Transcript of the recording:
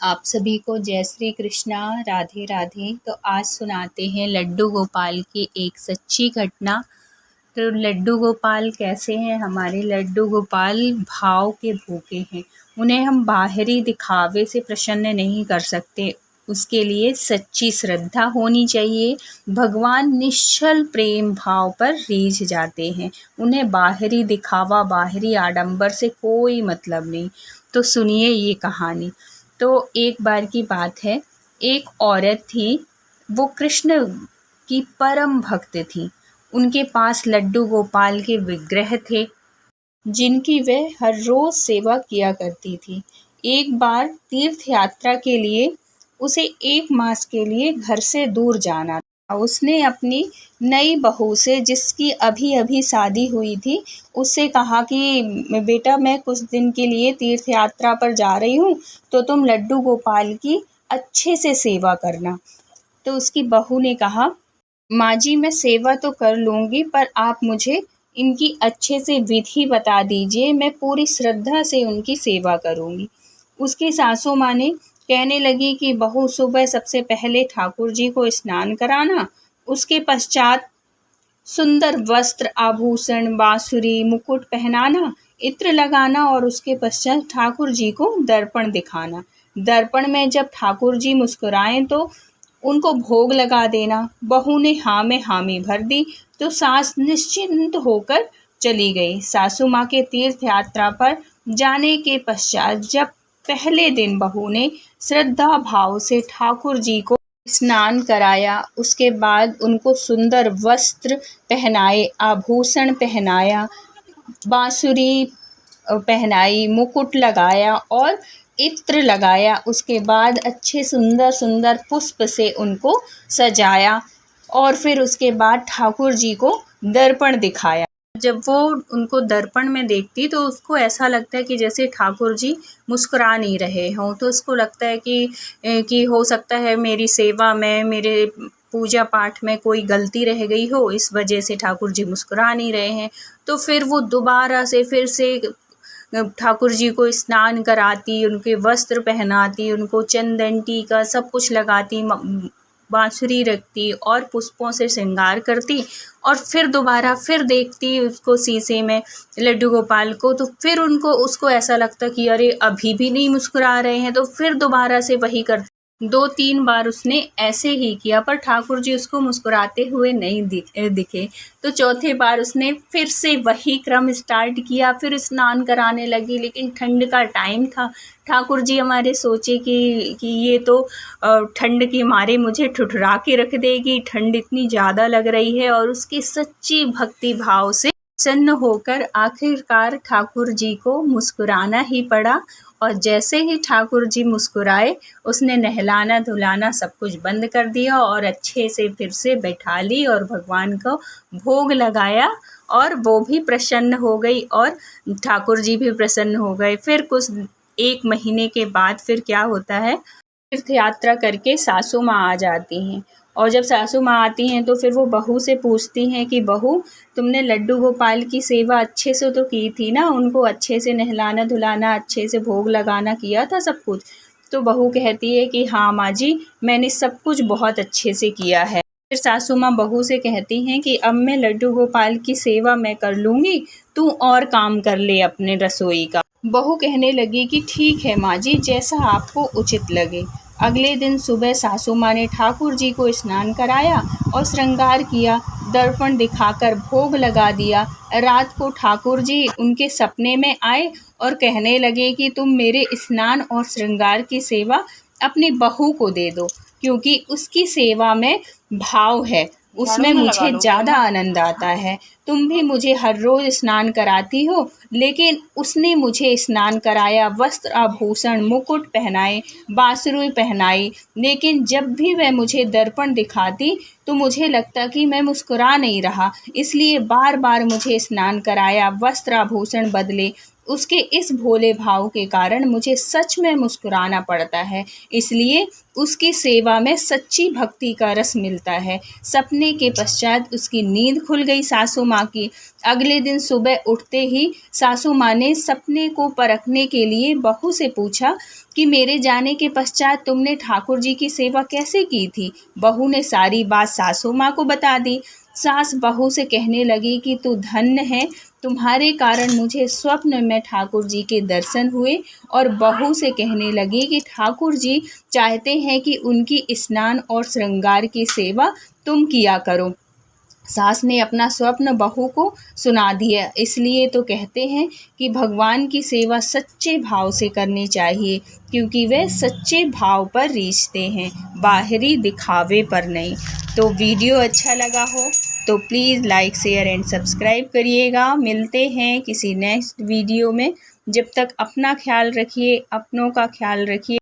आप सभी को जय श्री कृष्णा, राधे राधे। तो आज सुनाते हैं लड्डू गोपाल की एक सच्ची घटना। तो लड्डू गोपाल कैसे हैं? हमारे लड्डू गोपाल भाव के भूखे हैं। उन्हें हम बाहरी दिखावे से प्रसन्न नहीं कर सकते। उसके लिए सच्ची श्रद्धा होनी चाहिए। भगवान निश्चल प्रेम भाव पर रीझ जाते हैं। उन्हें बाहरी दिखावा, बाहरी आडंबर से कोई मतलब नहीं। तो सुनिए ये कहानी। तो एक बार की बात है, एक औरत थी, वो कृष्ण की परम भक्त थी। उनके पास लड्डू गोपाल के विग्रह थे, जिनकी वह हर रोज सेवा किया करती थी। एक बार तीर्थ यात्रा के लिए उसे 1 मास के लिए घर से दूर जाना था। उसने अपनी नई बहू से, जिसकी अभी अभी शादी हुई थी, उससे कहा कि बेटा मैं कुछ दिन के लिए तीर्थ यात्रा पर जा रही हूँ, तो तुम लड्डू गोपाल की अच्छे से सेवा करना। तो उसकी बहू ने कहा, माँ जी मैं सेवा तो कर लूँगी, पर आप मुझे इनकी अच्छे से विधि बता दीजिए, मैं पूरी श्रद्धा से उनकी सेवा करूँगी। उसकी सासू माँ ने कहने लगी कि बहू सुबह सबसे पहले ठाकुर जी को स्नान कराना, उसके पश्चात सुंदर वस्त्र, आभूषण, बांसुरी, मुकुट पहनाना, इत्र लगाना और उसके पश्चात ठाकुर जी को दर्पण दिखाना। दर्पण में जब ठाकुर जी मुस्कुराएं तो उनको भोग लगा देना। बहू ने हाँ में हामी भर दी तो सास निश्चिंत होकर चली गई। सासू माँ के तीर्थ यात्रा पर जाने के पश्चात जब पहले दिन बहू ने श्रद्धा भाव से ठाकुर जी को स्नान कराया, उसके बाद उनको सुंदर वस्त्र पहनाए, आभूषण पहनाया, बांसुरी पहनाई, मुकुट लगाया और इत्र लगाया, उसके बाद अच्छे सुंदर सुंदर पुष्प से उनको सजाया और फिर उसके बाद ठाकुर जी को दर्पण दिखाया। जब वो उनको दर्पण में देखती तो उसको ऐसा लगता है कि जैसे ठाकुर जी मुस्कुरा नहीं रहे हों। तो उसको लगता है कि हो सकता है मेरी सेवा में, मेरे पूजा पाठ में कोई गलती रह गई हो, इस वजह से ठाकुर जी मुस्कुरा नहीं रहे हैं। तो फिर वो दोबारा से फिर से ठाकुर जी को स्नान कराती, उनके वस्त्र पहनाती, उनको चंदन टीका सब कुछ लगाती, बांसुरी रखती और पुष्पों से श्रृंगार करती और फिर दोबारा फिर देखती उसको शीशे में लड्डू गोपाल को। तो फिर उसको ऐसा लगता कि अरे अभी भी नहीं मुस्कुरा रहे हैं, तो फिर दोबारा से वही करती। 2-3 बार उसने ऐसे ही किया पर ठाकुर जी उसको मुस्कुराते हुए नहीं दिखे। तो चौथे बार उसने फिर से वही क्रम स्टार्ट किया, फिर स्नान कराने लगी। लेकिन ठंड का टाइम था। ठाकुर जी हमारे सोचे कि ये तो ठंड के मारे मुझे ठुठुरा के रख देगी, ठंड इतनी ज़्यादा लग रही है। और उसकी सच्ची भक्ति भाव से प्रसन्न होकर आखिरकार ठाकुर जी को मुस्कुराना ही पड़ा। और जैसे ही ठाकुर जी मुस्कुराए, उसने नहलाना धुलाना सब कुछ बंद कर दिया और अच्छे से फिर से बैठा ली और भगवान को भोग लगाया और वो भी प्रसन्न हो गई और ठाकुर जी भी प्रसन्न हो गए। फिर कुछ 1 महीने के बाद फिर क्या होता है, तीर्थ यात्रा करके सासू माँ आ जाती हैं। और जब सासू माँ आती हैं तो फिर वो बहू से पूछती हैं कि बहू तुमने लड्डू गोपाल की सेवा अच्छे से तो की थी ना, उनको अच्छे से नहलाना धुलाना, अच्छे से भोग लगाना किया था सब कुछ। तो बहू कहती है कि हाँ माँ जी, मैंने सब कुछ बहुत अच्छे से किया है। फिर सासू माँ बहू से कहती हैं कि अब मैं लड्डू गोपाल की सेवा मैं कर लूँगी, तू और काम कर ले अपने रसोई का। बहू कहने लगी कि ठीक है माँ जी, जैसा आपको उचित लगे। अगले दिन सुबह सासू माँ ने ठाकुर जी को स्नान कराया और श्रृंगार किया, दर्पण दिखाकर भोग लगा दिया। रात को ठाकुर जी उनके सपने में आए और कहने लगे कि तुम मेरे स्नान और श्रृंगार की सेवा अपनी बहू को दे दो, क्योंकि उसकी सेवा में भाव है, उसमें मुझे ज़्यादा आनंद आता है। तुम भी मुझे हर रोज़ स्नान कराती हो, लेकिन उसने मुझे स्नान कराया, वस्त्र आभूषण मुकुट पहनाए, बांसुरी पहनाई, लेकिन जब भी वह मुझे दर्पण दिखाती तो मुझे लगता कि मैं मुस्कुरा नहीं रहा, इसलिए बार बार मुझे स्नान कराया, वस्त्र आभूषण बदले, उसके इस भोले भाव के कारण मुझे सच में मुस्कुराना पड़ता है। इसलिए उसकी सेवा में सच्ची भक्ति का रस मिलता है। सपने के पश्चात उसकी नींद खुल गई सासू माँ की। अगले दिन सुबह उठते ही सासू माँ ने सपने को परखने के लिए बहू से पूछा कि मेरे जाने के पश्चात तुमने ठाकुर जी की सेवा कैसे की थी। बहू ने सारी बात सासू माँ को बता दी। सास बहू से कहने लगी कि तू धन्य है, तुम्हारे कारण मुझे स्वप्न में ठाकुर जी के दर्शन हुए। और बहू से कहने लगी कि ठाकुर जी चाहते हैं कि उनकी स्नान और श्रृंगार की सेवा तुम किया करो। सास ने अपना स्वप्न बहू को सुना दिया। इसलिए तो कहते हैं कि भगवान की सेवा सच्चे भाव से करनी चाहिए, क्योंकि वे सच्चे भाव पर रीझते हैं, बाहरी दिखावे पर नहीं। तो वीडियो अच्छा लगा हो तो please like share and subscribe करिएगा। मिलते हैं किसी नेक्स्ट वीडियो में। जब तक अपना ख्याल रखिए, अपनों का ख्याल रखिए।